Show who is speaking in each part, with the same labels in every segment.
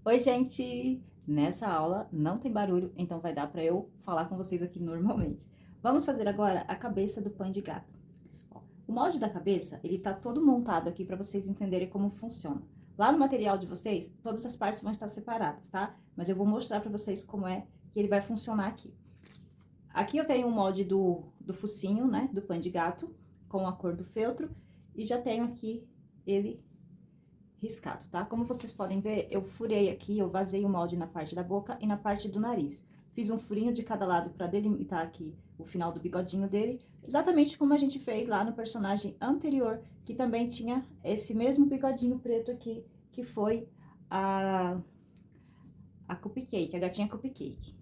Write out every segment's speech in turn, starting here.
Speaker 1: Oi, gente! Nessa aula não tem barulho, então vai dar para eu falar com vocês aqui normalmente. Vamos fazer agora a cabeça do pão de gato. Ó, o molde da cabeça, ele tá todo montado aqui para vocês entenderem como funciona. Lá no material de vocês, todas as partes vão estar separadas, tá? Mas eu vou mostrar para vocês como é que ele vai funcionar aqui. Aqui eu tenho o molde do focinho, né, do pão de gato, com a cor do feltro, e já tenho aqui ele riscado, tá? Como vocês podem ver, eu furei aqui, eu vazei o molde na parte da boca e na parte do nariz. Fiz um furinho de cada lado para delimitar aqui o final do bigodinho dele, exatamente como a gente fez lá no personagem anterior, que também tinha esse mesmo bigodinho preto aqui, que foi a Cupcake, a gatinha Cupcake.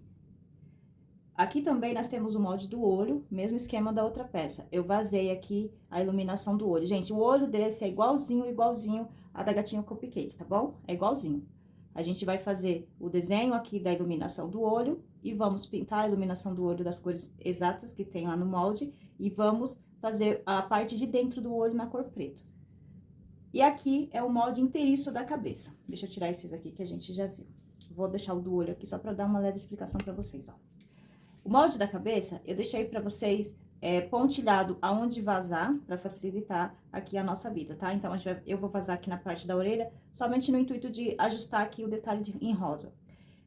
Speaker 1: Aqui também nós temos o molde do olho, mesmo esquema da outra peça. Eu vazei aqui a iluminação do olho. Gente, o olho desse é igualzinho a da gatinha Cupcake, tá bom? É igualzinho. A gente vai fazer o desenho aqui da iluminação do olho e vamos pintar a iluminação do olho das cores exatas que tem lá no molde e vamos fazer a parte de dentro do olho na cor preto. E aqui é o molde inteiriço da cabeça. Deixa eu tirar esses aqui que a gente já viu. Vou deixar o do olho aqui só para dar uma leve explicação para vocês, ó. O molde da cabeça, eu deixei pra vocês pontilhado aonde vazar, pra facilitar aqui a nossa vida, tá? Então, eu vou vazar aqui na parte da orelha, somente no intuito de ajustar aqui o detalhe em rosa.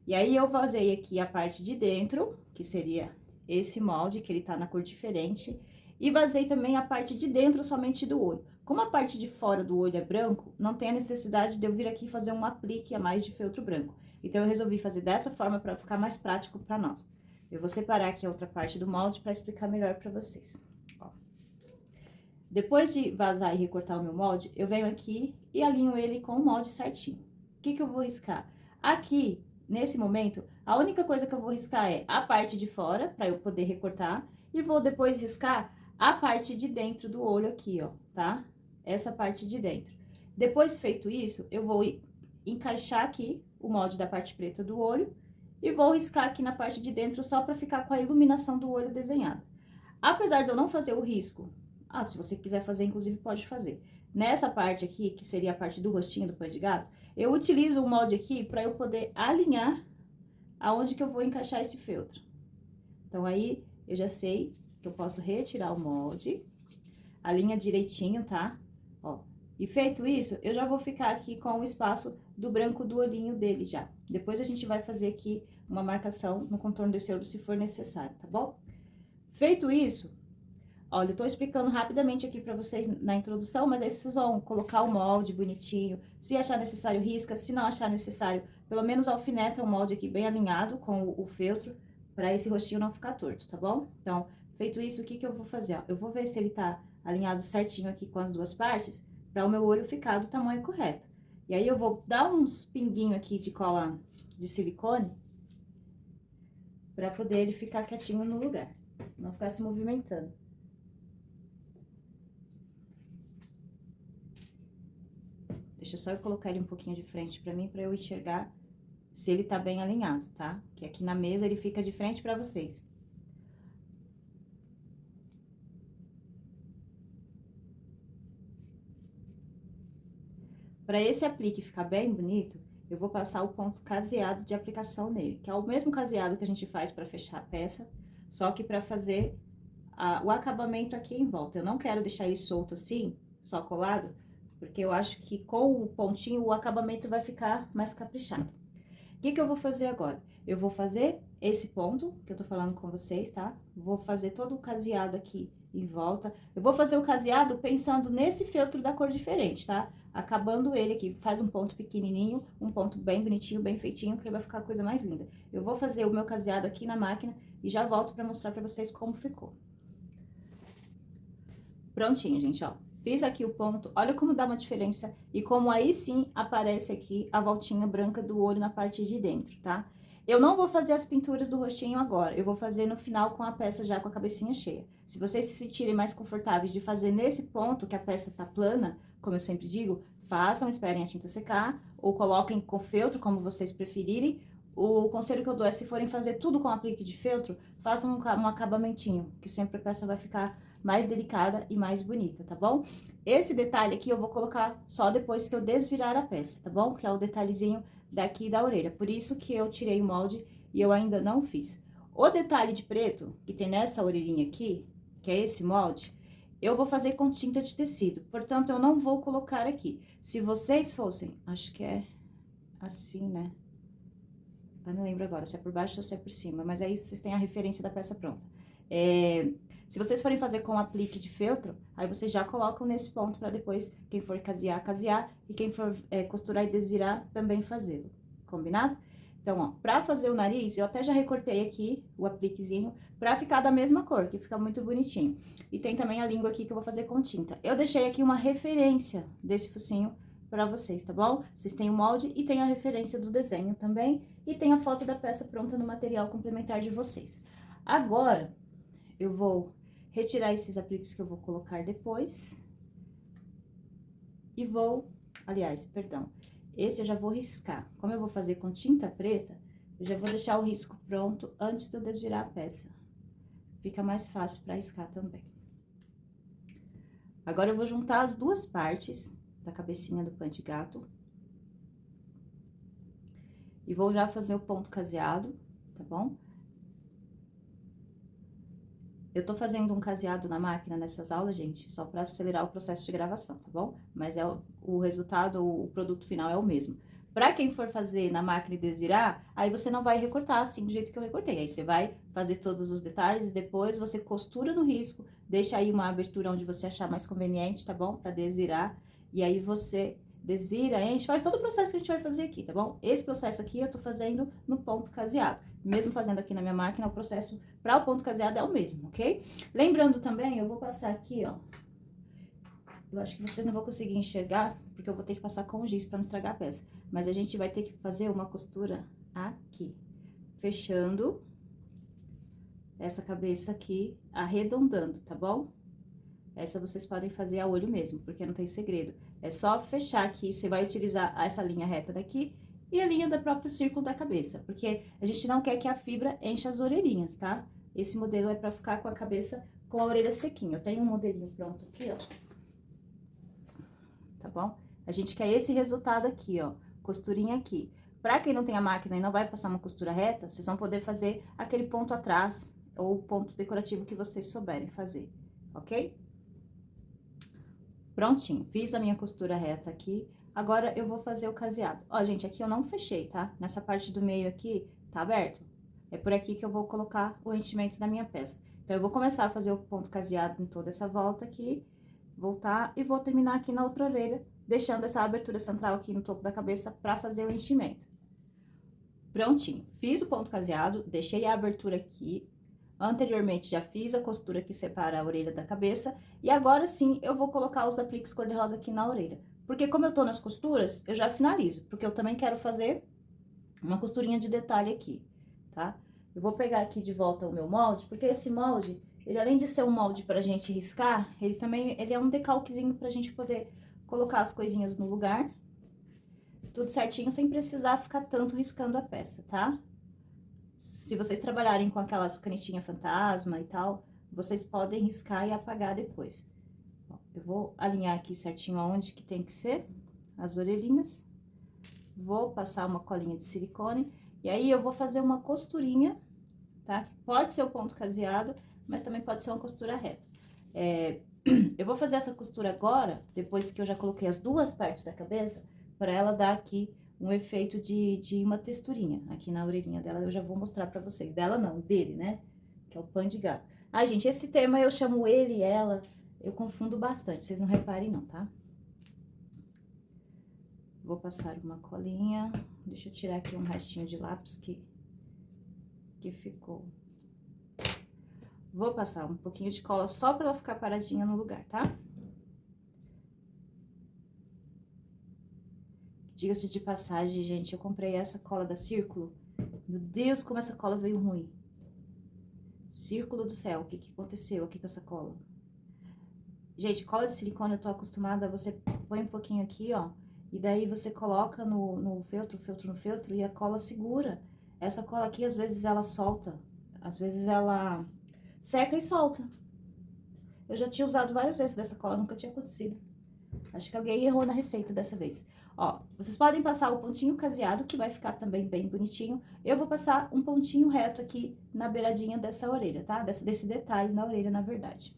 Speaker 1: E aí, eu vazei aqui a parte de dentro, que seria esse molde, que ele tá na cor diferente, e vazei também a parte de dentro somente do olho. Como a parte de fora do olho é branco, não tem a necessidade de eu vir aqui fazer um aplique a mais de feltro branco. Então, eu resolvi fazer dessa forma para ficar mais prático para nós. Eu vou separar aqui a outra parte do molde para explicar melhor para vocês. Ó. Depois de vazar e recortar o meu molde, eu venho aqui e alinho ele com o molde certinho. O que eu vou riscar? Aqui, nesse momento, a única coisa que eu vou riscar é a parte de fora, para eu poder recortar, e vou depois riscar a parte de dentro do olho aqui, ó, tá? Essa parte de dentro. Depois feito isso, eu vou encaixar aqui o molde da parte preta do olho e vou riscar aqui na parte de dentro só para ficar com a iluminação do olho desenhada. Apesar de eu não fazer o risco, se você quiser fazer, inclusive pode fazer. Nessa parte aqui, que seria a parte do rostinho do pão de gato, eu utilizo o molde aqui para eu poder alinhar aonde que eu vou encaixar esse feltro. Então, aí, eu já sei que eu posso retirar o molde, alinha direitinho, tá? Ó, e feito isso, eu já vou ficar aqui com o espaço do branco do olhinho dele já. Depois a gente vai fazer aqui uma marcação no contorno desse olho se for necessário, tá bom? Feito isso, olha, eu tô explicando rapidamente aqui pra vocês na introdução, mas aí vocês vão colocar o molde bonitinho, se achar necessário risca, se não achar necessário, pelo menos alfineta o molde aqui bem alinhado com o feltro, pra esse rostinho não ficar torto, tá bom? Então, feito isso, o que que eu vou fazer, ó? Eu vou ver se ele tá alinhado certinho aqui com as duas partes, para o meu olho ficar do tamanho correto. E aí, eu vou dar uns pinguinhos aqui de cola de silicone, para poder ele ficar quietinho no lugar, não ficar se movimentando. Deixa só eu colocar ele um pouquinho de frente para mim, para eu enxergar se ele tá bem alinhado, tá? Que aqui na mesa ele fica de frente para vocês. Para esse aplique ficar bem bonito, eu vou passar o ponto caseado de aplicação nele, que é o mesmo caseado que a gente faz para fechar a peça, só que para fazer o acabamento aqui em volta. Eu não quero deixar ele solto assim, só colado, porque eu acho que com o pontinho o acabamento vai ficar mais caprichado. O que eu vou fazer agora? Eu vou fazer esse ponto que eu tô falando com vocês, tá? Vou fazer todo o caseado aqui em volta. Eu vou fazer o caseado pensando nesse feltro da cor diferente, tá? Acabando ele aqui, faz um ponto pequenininho, um ponto bem bonitinho, bem feitinho, que vai ficar a coisa mais linda. Eu vou fazer o meu caseado aqui na máquina e já volto pra mostrar pra vocês como ficou. Prontinho, gente, ó. Fiz aqui o ponto, olha como dá uma diferença e como aí sim aparece aqui a voltinha branca do olho na parte de dentro, tá? Eu não vou fazer as pinturas do rostinho agora, eu vou fazer no final com a peça já com a cabecinha cheia. Se vocês se sentirem mais confortáveis de fazer nesse ponto, que a peça tá plana, como eu sempre digo, façam, esperem a tinta secar, ou coloquem com feltro, como vocês preferirem. O conselho que eu dou é, se forem fazer tudo com aplique de feltro, façam um acabamentinho, que sempre a peça vai ficar mais delicada e mais bonita, tá bom? Esse detalhe aqui eu vou colocar só depois que eu desvirar a peça, tá bom? Que é o detalhezinho daqui da orelha. Por isso que eu tirei o molde e eu ainda não fiz. O detalhe de preto, que tem nessa orelhinha aqui, que é esse molde, eu vou fazer com tinta de tecido. Portanto, eu não vou colocar aqui. Se vocês fossem, acho que é assim, né? Eu não lembro agora se é por baixo ou se é por cima, mas aí vocês têm a referência da peça pronta. Se vocês forem fazer com aplique de feltro, aí vocês já colocam nesse ponto para depois, quem for casear, casear, e quem for costurar e desvirar, também fazê-lo. Combinado? Então, ó, pra fazer o nariz, eu até já recortei aqui o apliquezinho pra ficar da mesma cor, que fica muito bonitinho. E tem também a língua aqui que eu vou fazer com tinta. Eu deixei aqui uma referência desse focinho pra vocês, tá bom? Vocês têm o molde e tem a referência do desenho também, e tem a foto da peça pronta no material complementar de vocês. Agora, eu vou retirar esses apliques que eu vou colocar depois. E vou, aliás, perdão, esse eu já vou riscar. Como eu vou fazer com tinta preta, eu já vou deixar o risco pronto antes de eu desvirar a peça. Fica mais fácil para riscar também. Agora, eu vou juntar as duas partes da cabecinha do pé de gato. E vou já fazer o ponto caseado, tá bom? Eu tô fazendo um caseado na máquina nessas aulas, gente, só para acelerar o processo de gravação, tá bom? Mas o resultado, o produto final é o mesmo. Para quem for fazer na máquina e desvirar, aí você não vai recortar assim do jeito que eu recortei. Aí você vai fazer todos os detalhes e depois você costura no risco, deixa aí uma abertura onde você achar mais conveniente, tá bom? Para desvirar. E aí você desvira, enche, faz todo o processo que a gente vai fazer aqui, tá bom? Esse processo aqui eu tô fazendo no ponto caseado. Mesmo fazendo aqui na minha máquina, o processo para o ponto caseado é o mesmo, ok? Lembrando também, eu vou passar aqui, ó. Eu acho que vocês não vão conseguir enxergar, porque eu vou ter que passar com o giz para não estragar a peça. Mas a gente vai ter que fazer uma costura aqui, fechando essa cabeça aqui, arredondando, tá bom? Essa vocês podem fazer a olho mesmo, porque não tem segredo. É só fechar aqui, você vai utilizar essa linha reta daqui e a linha do próprio círculo da cabeça, porque a gente não quer que a fibra encha as orelhinhas, tá? Esse modelo é pra ficar com a cabeça com a orelha sequinha. Eu tenho um modelinho pronto aqui, ó. Tá bom? A gente quer esse resultado aqui, ó, costurinha aqui. Pra quem não tem a máquina e não vai passar uma costura reta, vocês vão poder fazer aquele ponto atrás ou ponto decorativo que vocês souberem fazer, ok? Prontinho, fiz a minha costura reta aqui. Agora, eu vou fazer o caseado. Ó, gente, aqui eu não fechei, tá? Nessa parte do meio aqui, tá aberto? É por aqui que eu vou colocar o enchimento da minha peça. Então, eu vou começar a fazer o ponto caseado em toda essa volta aqui, voltar e vou terminar aqui na outra orelha, deixando essa abertura central aqui no topo da cabeça pra fazer o enchimento. Prontinho, fiz o ponto caseado, deixei a abertura aqui. Anteriormente, já fiz a costura que separa a orelha da cabeça. E agora sim, eu vou colocar os apliques cor-de-rosa aqui na orelha. Porque como eu tô nas costuras, eu já finalizo. Porque eu também quero fazer uma costurinha de detalhe aqui, tá? Eu vou pegar aqui de volta o meu molde, porque esse molde, ele além de ser um molde pra gente riscar, ele é um decalquezinho pra gente poder colocar as coisinhas no lugar. Tudo certinho, sem precisar ficar tanto riscando a peça, tá? Se vocês trabalharem com aquelas canetinhas fantasma e tal, vocês podem riscar e apagar depois. Ó, eu vou alinhar aqui certinho aonde que tem que ser as orelhinhas. Vou passar uma colinha de silicone. E aí, eu vou fazer uma costurinha, tá? Pode ser o ponto caseado, mas também pode ser uma costura reta. Eu vou fazer essa costura agora, depois que eu já coloquei as duas partes da cabeça, para ela dar aqui um efeito de uma texturinha aqui na orelhinha dela. Eu já vou mostrar pra vocês. Dela não, dele, né? Que é o pã de gato. Ai, gente, esse tema eu chamo ele e ela, eu confundo bastante, vocês não reparem não, tá? Vou passar uma colinha. Deixa eu tirar aqui um restinho de lápis que ficou. Vou passar um pouquinho de cola só pra ela ficar paradinha no lugar, tá? Diga-se de passagem, gente, eu comprei essa cola da Círculo. Meu Deus, como essa cola veio ruim. Círculo do céu, o que que aconteceu aqui com essa cola? Gente, cola de silicone eu tô acostumada, você põe um pouquinho aqui, ó, e daí você coloca no feltro, e a cola segura. Essa cola aqui, às vezes, ela solta, às vezes ela seca e solta. Eu já tinha usado várias vezes dessa cola, nunca tinha acontecido. Acho que alguém errou na receita dessa vez. Ó, vocês podem passar o pontinho caseado, que vai ficar também bem bonitinho. Eu vou passar um pontinho reto aqui na beiradinha dessa orelha, tá? Desse detalhe na orelha, na verdade.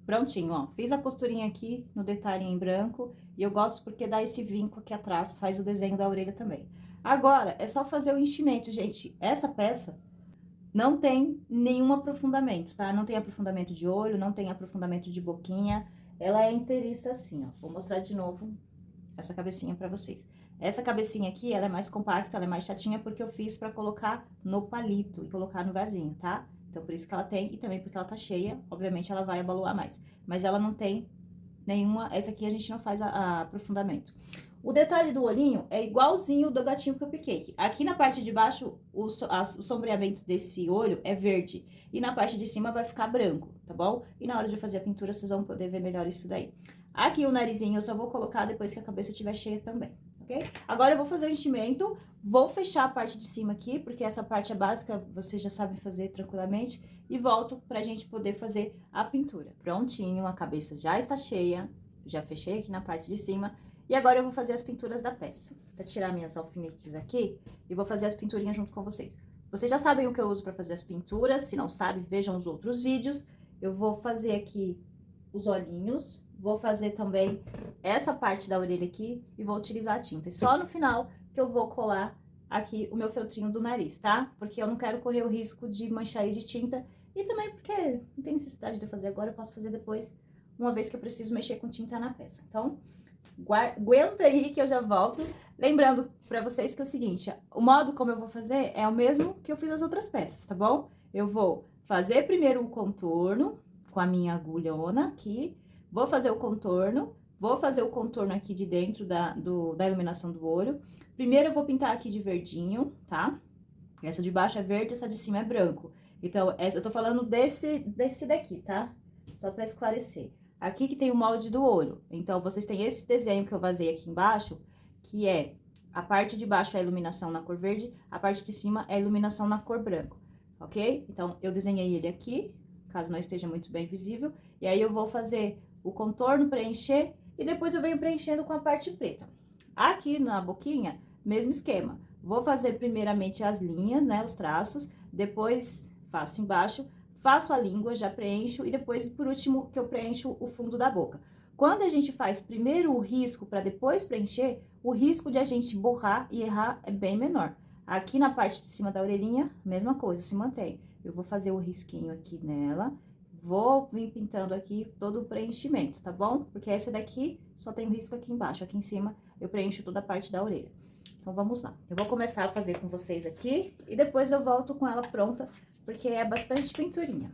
Speaker 1: Prontinho, ó. Fiz a costurinha aqui no detalhe em branco. E eu gosto porque dá esse vinco aqui atrás, faz o desenho da orelha também. Agora, é só fazer o enchimento, gente. Essa peça não tem nenhum aprofundamento, tá? Não tem aprofundamento de olho, não tem aprofundamento de boquinha. Ela é inteiriça assim, ó. Vou mostrar de novo essa cabecinha pra vocês. Essa cabecinha aqui, ela é mais compacta, ela é mais chatinha, porque eu fiz pra colocar no palito e colocar no vasinho, tá? Então, por isso que ela tem, e também porque ela tá cheia, obviamente ela vai abaloar mais. Mas ela não tem nenhuma, essa aqui a gente não faz a aprofundamento. O detalhe do olhinho é igualzinho do gatinho cupcake. Aqui na parte de baixo, o sombreamento desse olho é verde. E na parte de cima vai ficar branco, tá bom? E na hora de fazer a pintura, vocês vão poder ver melhor isso daí. Aqui o narizinho eu só vou colocar depois que a cabeça estiver cheia também, ok? Agora eu vou fazer o enchimento, vou fechar a parte de cima aqui, porque essa parte é básica, vocês já sabem fazer tranquilamente. E volto pra gente poder fazer a pintura. Prontinho, a cabeça já está cheia, já fechei aqui na parte de cima. E agora eu vou fazer as pinturas da peça. Vou tirar minhas alfinetes aqui e vou fazer as pinturinhas junto com vocês. Vocês já sabem o que eu uso para fazer as pinturas, se não sabe, vejam os outros vídeos. Eu vou fazer aqui os olhinhos, vou fazer também essa parte da orelha aqui e vou utilizar a tinta. E só no final que eu vou colar aqui o meu feltrinho do nariz, tá? Porque eu não quero correr o risco de manchar ele de tinta e também porque não tem necessidade de eu fazer agora, eu posso fazer depois, uma vez que eu preciso mexer com tinta na peça. Então, aguenta aí que eu já volto. Lembrando pra vocês que é o seguinte, o modo como eu vou fazer é o mesmo que eu fiz as outras peças, tá bom? Eu vou fazer primeiro o contorno com a minha agulhona aqui, vou fazer o contorno, vou fazer o contorno aqui de dentro da iluminação do olho. Primeiro eu vou pintar aqui de verdinho, tá? Essa de baixo é verde, essa de cima é branco. Então, eu tô falando desse daqui, tá? Só pra esclarecer. Aqui que tem o molde do olho. Então, vocês têm esse desenho que eu vazei aqui embaixo, que é a parte de baixo é a iluminação na cor verde, a parte de cima é a iluminação na cor branco, ok? Então, eu desenhei ele aqui, caso não esteja muito bem visível. E aí, eu vou fazer o contorno, preencher, e depois eu venho preenchendo com a parte preta. Aqui na boquinha, mesmo esquema. Vou fazer primeiramente as linhas, né, os traços, depois faço embaixo, faço a língua, já preencho, e depois, por último, que eu preencho o fundo da boca. Quando a gente faz primeiro o risco para depois preencher, o risco de a gente borrar e errar é bem menor. Aqui na parte de cima da orelhinha, mesma coisa, se mantém. Eu vou fazer o risquinho aqui nela, vou vir pintando aqui todo o preenchimento, tá bom? Porque essa daqui só tem o risco aqui embaixo, aqui em cima eu preencho toda a parte da orelha. Então, vamos lá. Eu vou começar a fazer com vocês aqui e depois eu volto com ela pronta, porque é bastante pinturinha.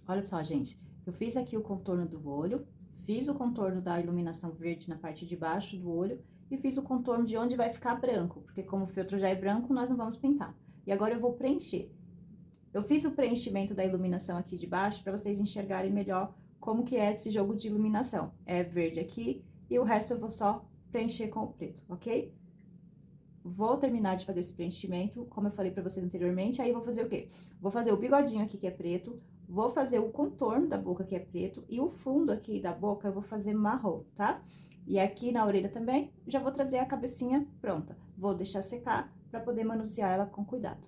Speaker 1: Olha só, gente. Eu fiz aqui o contorno do olho. Fiz o contorno da iluminação verde na parte de baixo do olho e fiz o contorno de onde vai ficar branco, porque como o feltro já é branco, nós não vamos pintar. E agora eu vou preencher. Eu fiz o preenchimento da iluminação aqui de baixo para vocês enxergarem melhor como que é esse jogo de iluminação. É verde aqui e o resto eu vou só preencher com o preto, ok? Vou terminar de fazer esse preenchimento, como eu falei pra vocês anteriormente, aí eu vou fazer o quê? Vou fazer o bigodinho aqui, que é preto, vou fazer o contorno da boca, que é preto, e o fundo aqui da boca eu vou fazer marrom, tá? E aqui na orelha também, já vou trazer a cabecinha pronta. Vou deixar secar pra poder manusear ela com cuidado.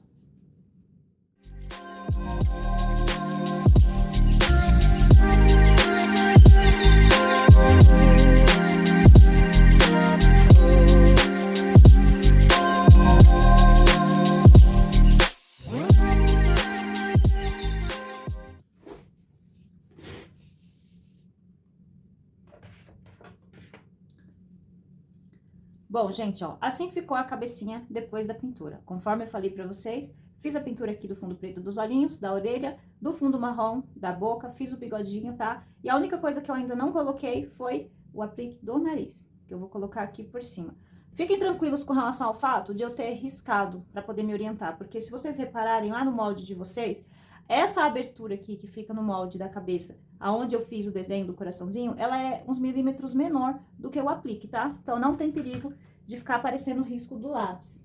Speaker 1: Bom, gente, ó, assim ficou a cabecinha depois da pintura. Conforme eu falei pra vocês, fiz a pintura aqui do fundo preto dos olhinhos, da orelha, do fundo marrom, da boca, fiz o bigodinho, tá? E a única coisa que eu ainda não coloquei foi o aplique do nariz, que eu vou colocar aqui por cima. Fiquem tranquilos com relação ao fato de eu ter riscado pra poder me orientar, porque se vocês repararem lá no molde de vocês, Essa abertura aqui, que fica no molde da cabeça, aonde eu fiz o desenho do coraçãozinho, ela é uns milímetros menor do que o aplique, tá? Então, não tem perigo de ficar aparecendo o risco do lápis.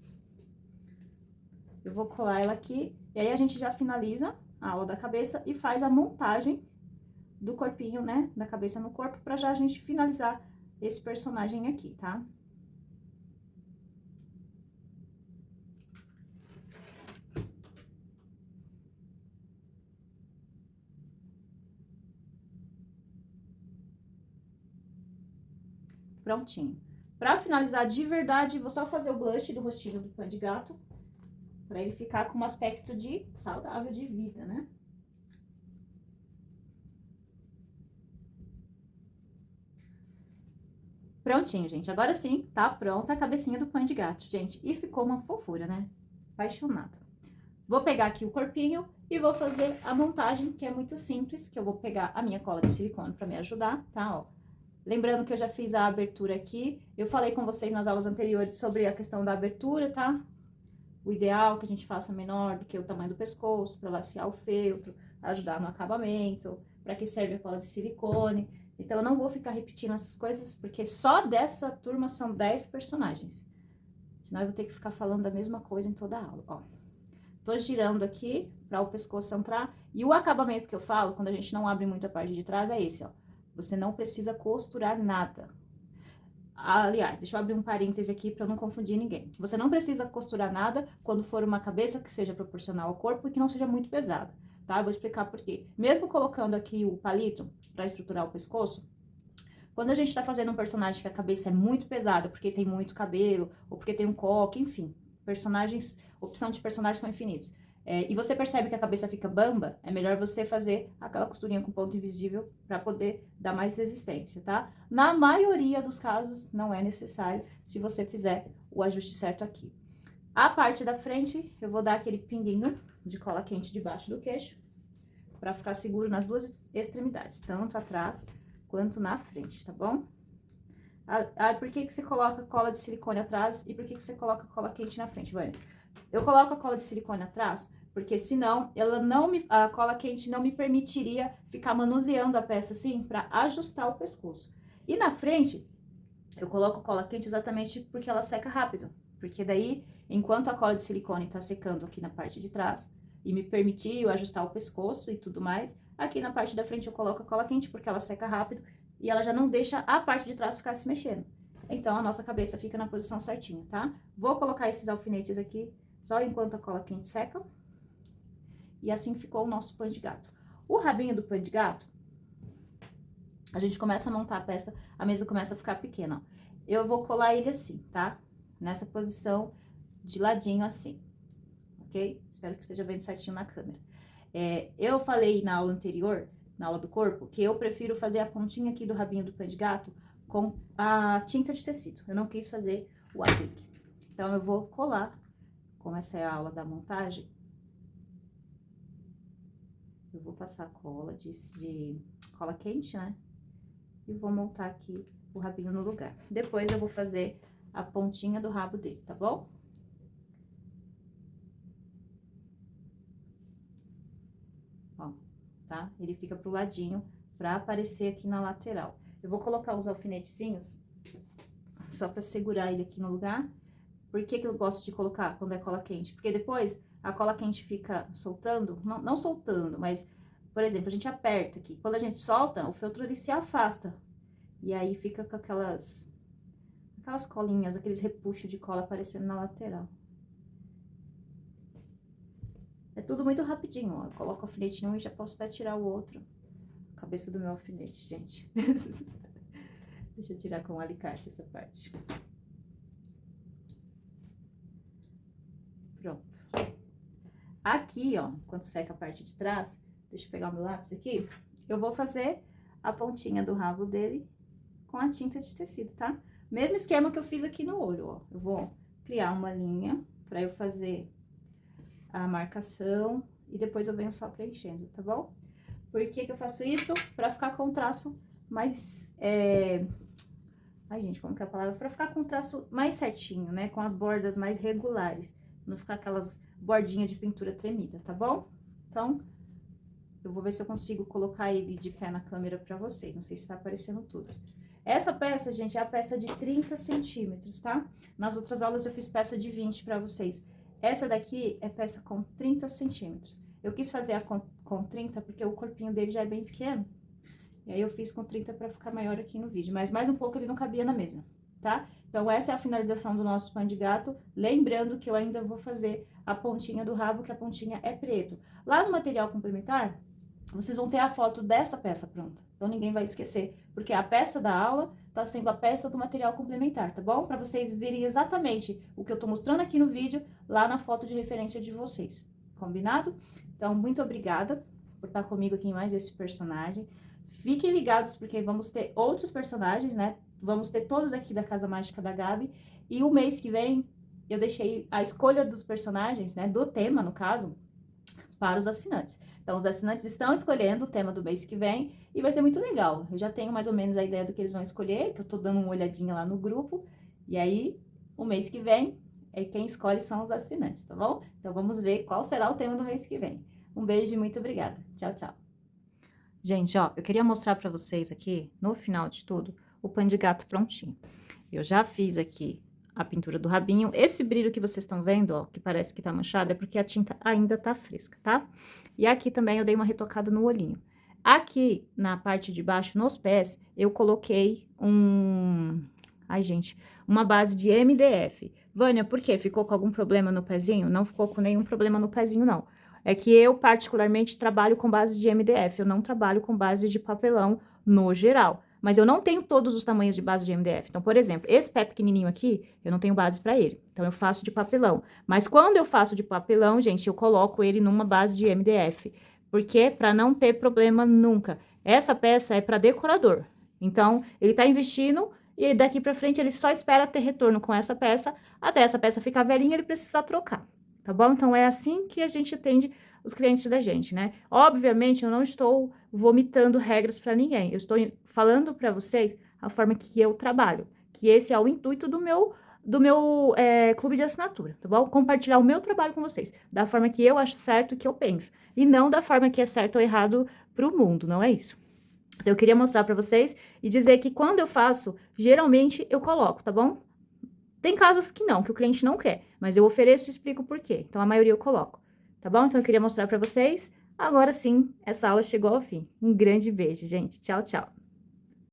Speaker 1: Eu vou colar ela aqui, e aí a gente já finaliza a aula da cabeça e faz a montagem do corpinho, né, da cabeça no corpo, pra já a gente finalizar esse personagem aqui, tá? Prontinho. Pra finalizar de verdade, vou só fazer o blush do rostinho do Pão de Gato, pra ele ficar com um aspecto de saudável de vida, né? Prontinho, gente. Agora sim, tá pronta a cabecinha do Pão de Gato, gente. E ficou uma fofura, né? Apaixonada. Vou pegar aqui o corpinho e vou fazer a montagem, que é muito simples, que eu vou pegar a minha cola de silicone pra me ajudar, tá? Ó. Lembrando que eu já fiz a abertura aqui. Eu falei com vocês nas aulas anteriores sobre a questão da abertura, tá? O ideal é que a gente faça menor do que o tamanho do pescoço, para lacear o feltro, ajudar no acabamento, para que serve a cola de silicone. Então, eu não vou ficar repetindo essas coisas, porque só dessa turma são 10 personagens. Senão, eu vou ter que ficar falando da mesma coisa em toda a aula, ó. Tô girando aqui para o pescoço entrar. E o acabamento que eu falo, quando a gente não abre muito a parte de trás, é esse, ó. Você não precisa costurar nada. Aliás, deixa eu abrir um parêntese aqui para não confundir ninguém. Você não precisa costurar nada quando for uma cabeça que seja proporcional ao corpo e que não seja muito pesada, tá? Eu vou explicar por quê. Mesmo colocando aqui o palito para estruturar o pescoço, quando a gente tá fazendo um personagem que a cabeça é muito pesada, porque tem muito cabelo, ou porque tem um coque, enfim, personagens, opção de personagens são infinitos. E você percebe que a cabeça fica bamba, é melhor você fazer aquela costurinha com ponto invisível para poder dar mais resistência, tá? Na maioria dos casos, não é necessário se você fizer o ajuste certo aqui. A parte da frente, eu vou dar aquele pinguinho de cola quente debaixo do queixo, para ficar seguro nas duas extremidades, tanto atrás quanto na frente, tá bom? Por que você coloca cola de silicone atrás e por que você coloca cola quente na frente, Vânia? Eu coloco a cola de silicone atrás porque senão a cola quente não me permitiria ficar manuseando a peça assim para ajustar o pescoço. E na frente, eu coloco cola quente exatamente porque ela seca rápido. Porque daí, enquanto a cola de silicone tá secando aqui na parte de trás e me permitiu ajustar o pescoço e tudo mais, aqui na parte da frente eu coloco a cola quente porque ela seca rápido e ela já não deixa a parte de trás ficar se mexendo. Então, a nossa cabeça fica na posição certinha, tá? Vou colocar esses alfinetes aqui só enquanto a cola quente seca. E assim ficou o nosso Pão de Gato. O rabinho do Pão de Gato, a gente começa a montar a peça, a mesa começa a ficar pequena, ó. Eu vou colar ele assim, tá? Nessa posição de ladinho assim, ok? Espero que esteja vendo certinho na câmera. Eu falei na aula anterior, na aula do corpo, que eu prefiro fazer a pontinha aqui do rabinho do Pão de Gato com a tinta de tecido. Eu não quis fazer o aplique. Então, eu vou colar, como essa é a aula da montagem, eu vou passar cola de cola quente, né? E vou montar aqui o rabinho no lugar. Depois eu vou fazer a pontinha do rabo dele, tá bom? Ó, tá? Ele fica pro ladinho pra aparecer aqui na lateral. Eu vou colocar os alfinetezinhos só pra segurar ele aqui no lugar. Por que que eu gosto de colocar quando é cola quente? Porque depois a cola quente fica soltando, não soltando, mas, por exemplo, a gente aperta aqui. Quando a gente solta, o feltro ele se afasta. E aí fica com aquelas colinhas, aqueles repuxos de cola aparecendo na lateral. É tudo muito rapidinho, ó. Eu coloco o alfinete em um e já posso até tirar o outro. Cabeça do meu alfinete, gente. Deixa eu tirar com um alicate essa parte. Pronto. Aqui, ó, quando seca a parte de trás, deixa eu pegar o meu lápis aqui, eu vou fazer a pontinha do rabo dele com a tinta de tecido, tá? Mesmo esquema que eu fiz aqui no olho, ó. Eu vou criar uma linha pra eu fazer a marcação e depois eu venho só preenchendo, tá bom? Por que que eu faço isso? Pra ficar com o traço mais... Ai, gente, como que é a palavra? Pra ficar com o traço mais certinho, né? Com as bordas mais regulares. Não ficar aquelas bordinhas de pintura tremida, tá bom? Então, Eu vou ver se eu consigo colocar ele de pé na câmera pra vocês. Não sei se tá aparecendo tudo. Essa peça, gente, é a peça de 30 centímetros, tá? Nas outras aulas eu fiz peça de 20 pra vocês. Essa daqui é peça com 30 centímetros. Eu quis fazer a com 30 porque o corpinho dele já é bem pequeno. E aí eu fiz com 30 pra ficar maior aqui no vídeo. Mas mais um pouco ele não cabia na mesa, tá? Então essa é a finalização do nosso pano de gato. Lembrando que eu ainda vou fazer a pontinha do rabo, que a pontinha é preto. Lá no material complementar, vocês vão ter a foto dessa peça pronta. Então, ninguém vai esquecer, porque a peça da aula tá sendo a peça do material complementar, tá bom? Para vocês verem exatamente o que eu tô mostrando aqui no vídeo, lá na foto de referência de vocês. Combinado? Então, muito obrigada por estar comigo aqui em mais esse personagem. Fiquem ligados, porque vamos ter outros personagens, né? Vamos ter todos aqui da Casa Mágica da Gabi. E o mês que vem, eu deixei a escolha dos personagens, né? Do tema, no caso, para os assinantes. Então, os assinantes estão escolhendo o tema do mês que vem e vai ser muito legal. Eu já tenho mais ou menos a ideia do que eles vão escolher, que eu tô dando uma olhadinha lá no grupo. E aí, o mês que vem, quem escolhe são os assinantes, tá bom? Então, vamos ver qual será o tema do mês que vem. Um beijo e muito obrigada. Tchau, tchau. Gente, ó, eu queria mostrar pra vocês aqui, no final de tudo, o pano de gato prontinho. Eu já fiz aqui a pintura do rabinho. Esse brilho que vocês estão vendo, ó, que parece que tá manchado, é porque a tinta ainda tá fresca, tá? E aqui também eu dei uma retocada no olhinho. Aqui, na parte de baixo, nos pés, eu coloquei Ai, gente, uma base de MDF. Vânia, por quê? Ficou com algum problema no pezinho? Não ficou com nenhum problema no pezinho, não. É que eu, particularmente, trabalho com base de MDF. Eu não trabalho com base de papelão no geral. Mas eu não tenho todos os tamanhos de base de MDF. Então, por exemplo, esse pé pequenininho aqui, eu não tenho base para ele. Então, eu faço de papelão. Mas quando eu faço de papelão, gente, eu coloco ele numa base de MDF. Por quê? Para não ter problema nunca. Essa peça é para decorador. Então, ele tá investindo e daqui para frente ele só espera ter retorno com essa peça. Até essa peça ficar velhinha, ele precisa trocar. Tá bom? Então, é assim que a gente atende os clientes da gente, né? Obviamente, eu não estou vomitando regras para ninguém. Eu estou falando para vocês a forma que eu trabalho, que esse é o intuito do meu clube de assinatura, tá bom? Compartilhar o meu trabalho com vocês, da forma que eu acho certo, que eu penso, e não da forma que é certo ou errado pro mundo, não é isso? Então, eu queria mostrar para vocês e dizer que quando eu faço, geralmente eu coloco, tá bom? Tem casos que não, que o cliente não quer, mas eu ofereço e explico por quê. Então, a maioria eu coloco, tá bom? Então, eu queria mostrar pra vocês. Agora sim, essa aula chegou ao fim. Um grande beijo, gente. Tchau, tchau.